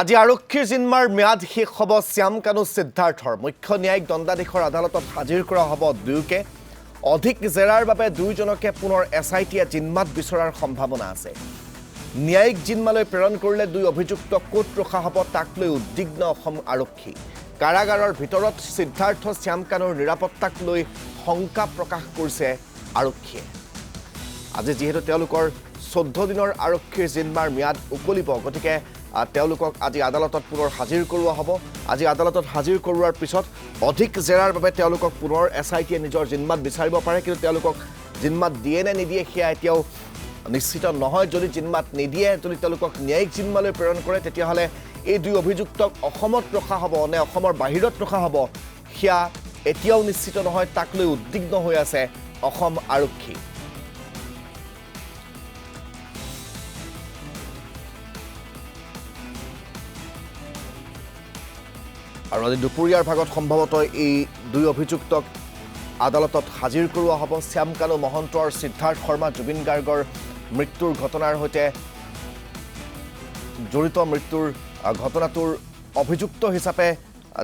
আজি আৰক্ষীৰ জিম্মাৰ ম্যাদ শেষ হ'ব শ্যাম কানু সিদ্ধাৰ্থৰ মুখ্য ন্যায়িক দণ্ডাধীশৰ আদালতত হাজিৰ কৰা হ'ব দুয়োকে অধিক জেৰাৰ বাবে দুয়োজনকে পুনৰ এছআইটিয়ে জিম্মাত বিচৰাৰ সম্ভাৱনা আছে ন্যায়িক জিম্মালৈ প্ৰেৰণ কৰিলে দুই অভিযুক্ত কোৰ্ট ৰখা হ'ব তাক লৈ উদ্বিগ্ন অসম আৰক্ষী কাৰাগাৰৰ ভিতৰত সিদ্ধাৰ্থ শ্যাম কানুৰ নিৰাপত্তাক লৈ শংকা প্ৰকাশ কৰিছে আৰক্ষীয়ে আজি যেহেতু তেওঁলোকৰ 14 দিনৰ আৰক্ষীৰ জিম্মাৰ ম্যাদ উকলিব গতিকে তেওঁলোকক আজি আদালতত পুনৰ হাজিৰ কৰোৱা হ'ব আজি আদালতত হাজিৰ কৰোৱাৰ পিছত অধিক জেৰাৰ বাবে তেওঁলোকক পুনৰ এছআইটিয়ে নিজৰ জিম্মাত বিচাৰিব পাৰে কিন্তু তেওঁলোকক জিম্মাত দিয়ে নে নিদিয়ে সেয়া এতিয়াও নিশ্চিত নহয় যদি জিম্মাত নিদিয়ে যদি তেওঁলোকক ন্যায়িক জিম্মালৈ প্ৰেৰণ কৰে তেতিয়াহ'লে এই দুই অভিযুক্তক অসমত ৰখা হ'ব নে অসমৰ বাহিৰত ৰখা হ'ব সেয়া এতিয়াও নিশ্চিত নহয় তাক লৈ উদ্বিগ্ন হৈ আছে অসম আৰক্ষী আৰু আজি দুপৰীয়াৰ ভাগত সম্ভৱতঃ এই দুই অভিযুক্তক আদালতত হাজিৰ কৰোৱা হ'ব শ্যাম কানু মহন্ত আৰু সিদ্ধাৰ্থ শৰ্মা জুবিন গাৰ্গৰ মৃত্যুৰ ঘটনাৰ সৈতে জড়িত মৃত্যুৰ ঘটনাটোৰ অভিযুক্ত হিচাপে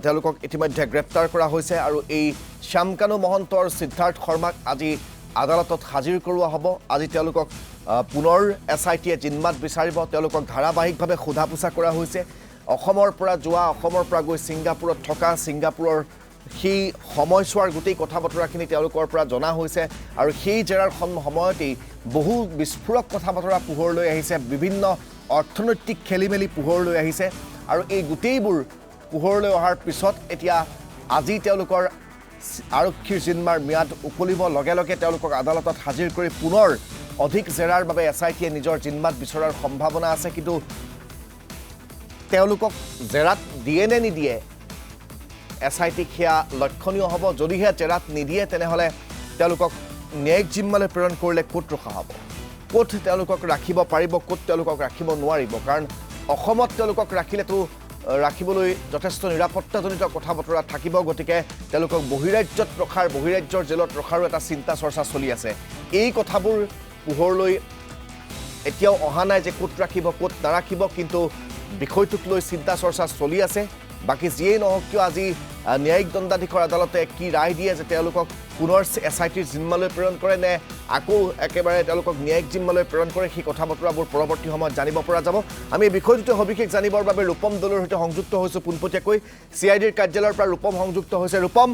তেওঁলোকক ইতিমধ্যে গ্ৰেপ্তাৰ কৰা হৈছে আৰু এই শ্যাম কানু মহন্ত আৰু সিদ্ধাৰ্থ শৰ্মাক আজি আদালতত হাজিৰ কৰোৱা হ'ব আজি তেওঁলোকক পুনৰ এছআইটিয়ে জিম্মাত বিচাৰিব তেওঁলোকক ধাৰাবাহিকভাৱে সোধা পোছা কৰা হৈছে অসমৰ পৰা যোৱা অসমৰ পৰা গৈ ছিংগাপুৰত থকা ছিংগাপুৰৰ সেই সময়ছোৱাৰ গোটেই কথা বতৰাখিনি তেওঁলোকৰ পৰা জনা হৈছে আৰু সেই জেৰাৰ সময়তেই বহু বিস্ফোৰক কথা বতৰা পোহৰলৈ আহিছে বিভিন্ন অৰ্থনৈতিক খেলিমেলি পোহৰলৈ আহিছে আৰু এই গোটেইবোৰ পোহৰলৈ অহাৰ পিছত এতিয়া আজি তেওঁলোকৰ আৰক্ষীৰ জিম্মাৰ ম্যাদ উকলিব লগে লগে তেওঁলোকক আদালতত হাজিৰ কৰি পুনৰ অধিক জেৰাৰ বাবে এছআইটিয়ে নিজৰ জিম্মাত বিচৰাৰ সম্ভাৱনা আছে কিন্তু তেওঁলোকক জেৰাত দিয়ে নে নিদিয়ে এছআইটিক সেয়া লক্ষণীয় হ'ব যদিহে জেৰাত নিদিয়ে তেনেহ'লে তেওঁলোকক ন্যায়িক জিম্মালৈ প্ৰেৰণ কৰিলে ক'ত ৰখা হ'ব ক'ত তেওঁলোকক ৰাখিব পাৰিব ক'ত তেওঁলোকক ৰাখিব নোৱাৰিব কাৰণ অসমত তেওঁলোকক ৰাখিবলৈ যথেষ্ট নিৰাপত্তাজনিত কথা বতৰা থাকিব গতিকে তেওঁলোকক বহিৰাজ্যত ৰখাৰ বহিৰাজ্যৰ জেলত ৰখাৰো এটা চিন্তা চৰ্চা চলি আছে এই কথাবোৰ পোহৰলৈ এতিয়াও অহা নাই যে ক'ত ৰাখিব ক'ত নাৰাখিব কিন্তু বিষয়টোক লৈ চিন্তা চৰ্চা চলি আছে বাকী যিয়েই নহওক কিয় আজি ন্যায়িক দণ্ডাধীশৰ আদালতে কি ৰায় দিয়ে যে তেওঁলোকক পুনৰ এছআইটিৰ জিম্মালৈ প্ৰেৰণ কৰে নে আকৌ একেবাৰে তেওঁলোকক ন্যায়িক জিম্মালৈ প্ৰেৰণ কৰে সেই কথা বতৰাবোৰ পৰৱৰ্তী সময়ত জানিব পৰা যাব আমি এই বিষয়টোতে সবিশেষ জানিবৰ বাবে ৰূপম দলৰ সৈতে সংযুক্ত হৈছোঁ পোনপটীয়াকৈ CIDৰ কাৰ্যালয়ৰ পৰা ৰূপম সংযুক্ত হৈছে ৰূপম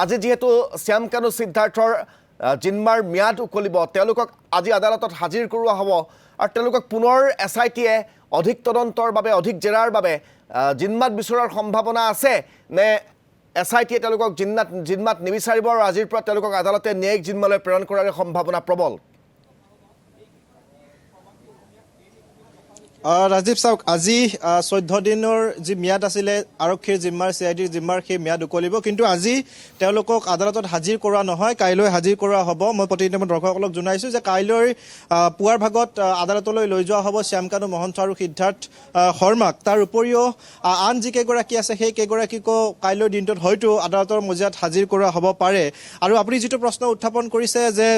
আজি যিহেতু শ্যাম কানু সিদ্ধাৰ্থৰ জিম্মাৰ ম্যাদ উকলিব তেওঁলোকক আজি আদালতত হাজিৰ কৰোৱা হ'ব আৰু তেওঁলোকক পুনৰ এছআইটিয়ে অধিক তদন্তৰ বাবে অধিক জেৰাৰ বাবে জিম্মাত বিচৰাৰ সম্ভাৱনা আছে নে এছআইটিয়ে তেওঁলোকক জিম্মাত নিবিচাৰিব আৰু আজিৰ পৰা তেওঁলোকক আদালতে ন্যায়িক জিম্মালৈ প্ৰেৰণ কৰাৰ সম্ভাৱনা প্ৰবল ৰাজীৱ চাওক আজি 14 দিনৰ যি ম্যাদ আছিলে আৰক্ষীৰ জিম্মাৰ CIDৰ জিম্মাৰ সেই ম্যাদ উকলিব কিন্তু আজি তেওঁলোকক আদালতত হাজিৰ কৰা নহয় কাইলৈ হাজিৰ কৰা হ'ব মই প্ৰতিনিধি দৰ্শকসকলক জনাইছোঁ যে কাইলৈ পুৱাৰ ভাগত আদালতলৈ লৈ যোৱা হ'ব শ্যাম কানু মহন্ত আৰু সিদ্ধাৰ্থ শৰ্মাক তাৰ উপৰিও আন যিকেইগৰাকী আছে সেই কেইগৰাকীকো কাইলৈৰ দিনটোত হয়তো আদালতৰ মজিয়াত হাজিৰ কৰা হ'ব পাৰে আৰু আপুনি যিটো প্ৰশ্ন উত্থাপন কৰিছে যে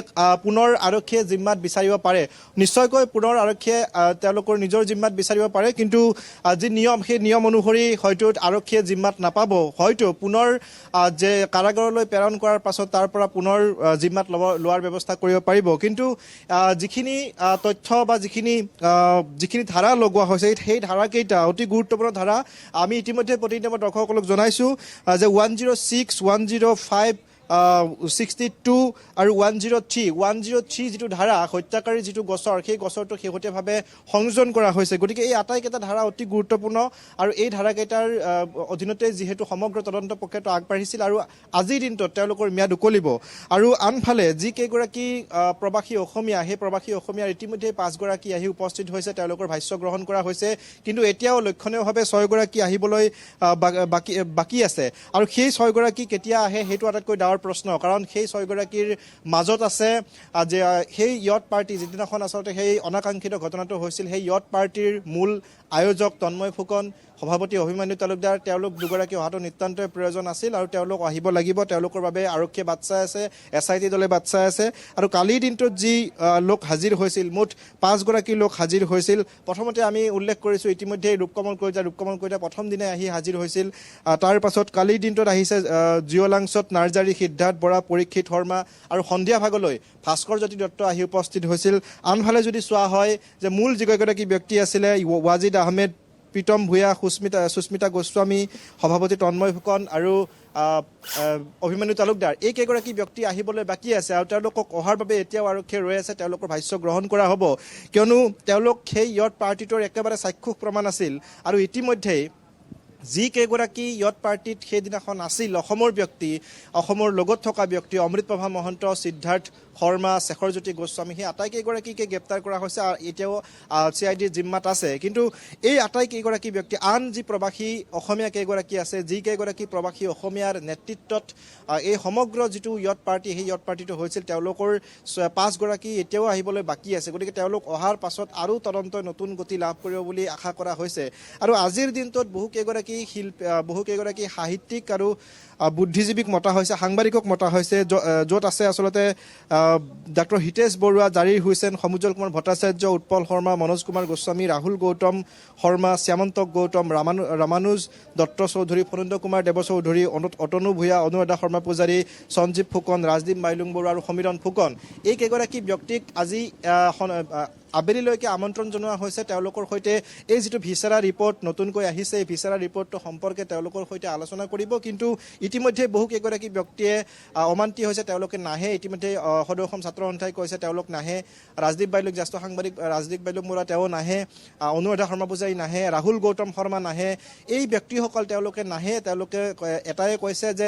পুনৰ আৰক্ষীয়ে জিম্মাত বিচাৰিব পাৰে নিশ্চয়কৈ পুনৰ আৰক্ষীয়ে তেওঁলোকৰ নিজৰ জিম্মাত বিচাৰিব পাৰে কিন্তু যি নিয়ম সেই নিয়ম অনুসৰি হয়তো আৰক্ষীয়ে জিম্মাত নাপাব হয়তো পুনৰ যে কাৰাগাৰলৈ প্ৰেৰণ কৰাৰ পাছত তাৰ পৰা পুনৰ জিম্মাত লোৱাৰ ব্যৱস্থা কৰিব পাৰিব কিন্তু যিখিনি তথ্য বা যিখিনি ধাৰা লগোৱা হৈছে সেই ধাৰাকেইটা অতি গুৰুত্বপূৰ্ণ ধাৰা আমি ইতিমধ্যে প্ৰতিনিধি দৰ্শকসকলক জনাইছোঁ যে 106, 105 62 আৰু 103 যিটো ধাৰা হত্যাকাৰী যিটো গছৰ সেই গছৰটো শেহতীয়াভাৱে সংযোজন কৰা হৈছে গতিকে এই আটাইকেইটা ধাৰা অতি গুৰুত্বপূৰ্ণ আৰু এই ধাৰাকেইটাৰ অধীনতে যিহেতু সমগ্ৰ তদন্ত প্ৰক্ৰিয়াটো আগবাঢ়িছিল আৰু আজিৰ দিনটোত তেওঁলোকৰ ম্যাদ উকলিব আৰু আনফালে যি কেইগৰাকী প্ৰবাসী অসমীয়া সেই প্ৰবাসী অসমীয়াৰ ইতিমধ্যে 5 গৰাকী আহি উপস্থিত হৈছে তেওঁলোকৰ ভাষ্য গ্ৰহণ কৰা হৈছে কিন্তু এতিয়াও লক্ষণীয়ভাৱে 6 গৰাকী আহিবলৈ বাকী আছে আৰু সেই 6 গৰাকী কেতিয়া আহে সেইটো আটাইতকৈ ডাঙৰ প্ৰশ্ন কাৰণ সেই 6 গৰাকীৰ মাজত আছে যে সেই য়ট পাৰ্টি যিদিনাখন আচলতে সেই অনাকাংক্ষিত ঘটনাটো হৈছিল সেই য়ট পাৰ্টিৰ মূল আয়োজক তন্ময় ফুকন সভাপতি অভিমন্যু তালুকদাৰ তেওঁলোক দুগৰাকী অহাটো নিতান্তই প্ৰয়োজন আছিল আৰু তেওঁলোক আহিব লাগিব তেওঁলোকৰ বাবে আৰক্ষীয়ে বাট চাই আছে SIT দলে বাট চাই আছে আৰু কালিৰ দিনটোত যি লোক হাজিৰ হৈছিল মুঠ 5 গৰাকী লোক হাজিৰ হৈছিল প্ৰথমতে আমি উল্লেখ কৰিছোঁ ইতিমধ্যে ৰূপকমল কলিতা প্ৰথম দিনাই আহি হাজিৰ হৈছিল তাৰ পাছত কালিৰ দিনটোত আহিছে জিঅলাংছত নাৰ্জাৰী সিদ্ধাৰ্থ বৰা পৰীক্ষিত শৰ্মা আৰু সন্ধিয়া ভাগলৈ ভাস্কৰজ্যোতি দত্ত আহি উপস্থিত হৈছিল আনফালে যদি চোৱা হয় যে মূল যিগৰাকী ব্যক্তি আছিলে ৱাজিদ আহমেদ প্ৰীতম ভূঞা সুস্মিতা গোস্বামী সভাপতি তন্ময় ফুকন আৰু অভিমন্যু তালুকদাৰ এই কেইগৰাকী ব্যক্তি আহিবলৈ বাকী আছে আৰু তেওঁলোকক অহাৰ বাবে এতিয়াও আৰক্ষীয়ে ৰৈ আছে তেওঁলোকৰ ভাষ্য গ্ৰহণ কৰা হ'ব কিয়নো তেওঁলোক সেই য়ট পাৰ্টিটোৰ একেবাৰে চাক্ষুষ প্ৰমাণ আছিল আৰু ইতিমধ্যেই যি কেইগৰাকী য়ট পাৰ্টিত সেইদিনাখন আছিল অসমৰ ব্যক্তি অসমৰ লগত থকা ব্যক্তি অমৃতপ্ৰভা মহন্ত সিদ্ধাৰ্থ শৰ্মা শেখৰজ্যোতি গোস্বামী সেই আটাইকেইগৰাকীকে গ্ৰেপ্তাৰ কৰা হৈছে আৰু এতিয়াও CIDৰ জিম্মাত আছে কিন্তু এই আটাইকেইগৰাকী ব্যক্তি আন যি প্ৰবাসী অসমীয়া কেইগৰাকী আছে যি কেইগৰাকী প্ৰবাসী অসমীয়াৰ নেতৃত্বত এই সমগ্ৰ যিটো য়ট পাৰ্টি সেই য়ট পাৰ্টিটো হৈছিল তেওঁলোকৰ 5 গৰাকী এতিয়াও আহিবলৈ বাকী আছে গতিকে তেওঁলোক অহাৰ পাছত আৰু তদন্তই নতুন গতি লাভ কৰিব বুলি আশা কৰা হৈছে আৰু আজিৰ দিনটোত বহু কেইগৰাকী সাহিত্যিক আৰু বুদ্ধিজীৱীক মতা হৈছে সাংবাদিকক মতা হৈছে য'ত আছে আচলতে ডক্টৰ হিতেশ বৰুৱা জাৰিৰ হুছেইন সমুজ্জ্বল কুমাৰ ভট্টাচাৰ্য উৎপল শৰ্মা মনোজ কুমাৰ গোস্বামী ৰাহুল গৌতম শৰ্মা শ্যামন্তক গৌতম ৰামানুজ দত্ত চৌধুৰী ফণীন্দ্ৰ কুমাৰ দেৱ চৌধুৰী অতনু ভূঞা অনুৰাধা শৰ্মা পূজাৰী সঞ্জীৱ ফুকন ৰাজদীপ মাইলুং বৰুৱা আৰু সমীৰণ ফুকন এই কেইগৰাকী ব্যক্তিক আজি আবেলিলৈকে আমন্ত্ৰণ জনোৱা হৈছে তেওঁলোকৰ সৈতে এই যিটো ভিচাৰা ৰিপৰ্ট নতুনকৈ আহিছে এই ভিচাৰা ৰিপৰ্টটো সম্পৰ্কে তেওঁলোকৰ সৈতে আলোচনা কৰিব কিন্তু ইতিমধ্যে বহু কেইগৰাকী ব্যক্তিয়ে অমান্তি হৈছে তেওঁলোকে নাহে ইতিমধ্যে সদৌ অসম ছাত্ৰ সন্থাই কৈছে তেওঁলোক নাহে ৰাজদীপ বাইলুক জ্যেষ্ঠ সাংবাদিক ৰাজদীপ বাইলুক বৰুৱা তেওঁ নাহে অনুৰাধা শৰ্মা পূজাৰী নাহে ৰাহুল গৌতম শৰ্মা নাহে এই ব্যক্তিসকল তেওঁলোকে নাহে তেওঁলোকে এটাই কৈছে যে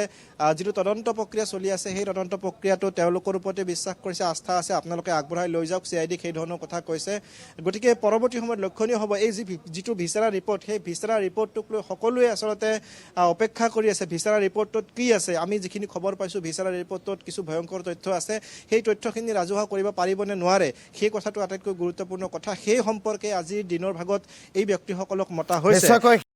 যিটো তদন্ত প্ৰক্ৰিয়া চলি আছে সেই তদন্ত প্ৰক্ৰিয়াটো তেওঁলোকৰ ওপৰতে বিশ্বাস কৰিছে আস্থা আছে আপোনালোকে আগবঢ়াই লৈ যাওক CIDক সেই ধৰণৰ কথা কৈছে গতিকে পৰৱৰ্তী সময়ত লক্ষণীয় হ'ব এই যিটো ভিচাৰা ৰিপৰ্ট সেই ভিচাৰা ৰিপৰ্টটোক লৈ সকলোৱে আচলতে অপেক্ষা কৰি আছে ভিচাৰা ৰিপৰ্টটোত কি আছে আমি যিখিনি খবৰ পাইছোঁ ভিচাৰা ৰিপৰ্টটোত কিছু ভয়ংকৰ তথ্য আছে সেই তথ্যখিনি ৰাজহুৱা কৰিব পাৰিব নে নোৱাৰে সেই কথাটো আটাইতকৈ গুৰুত্বপূৰ্ণ কথা সেই সম্পৰ্কে আজিৰ দিনৰ ভাগত এই ব্যক্তিসকলক মতা হৈছে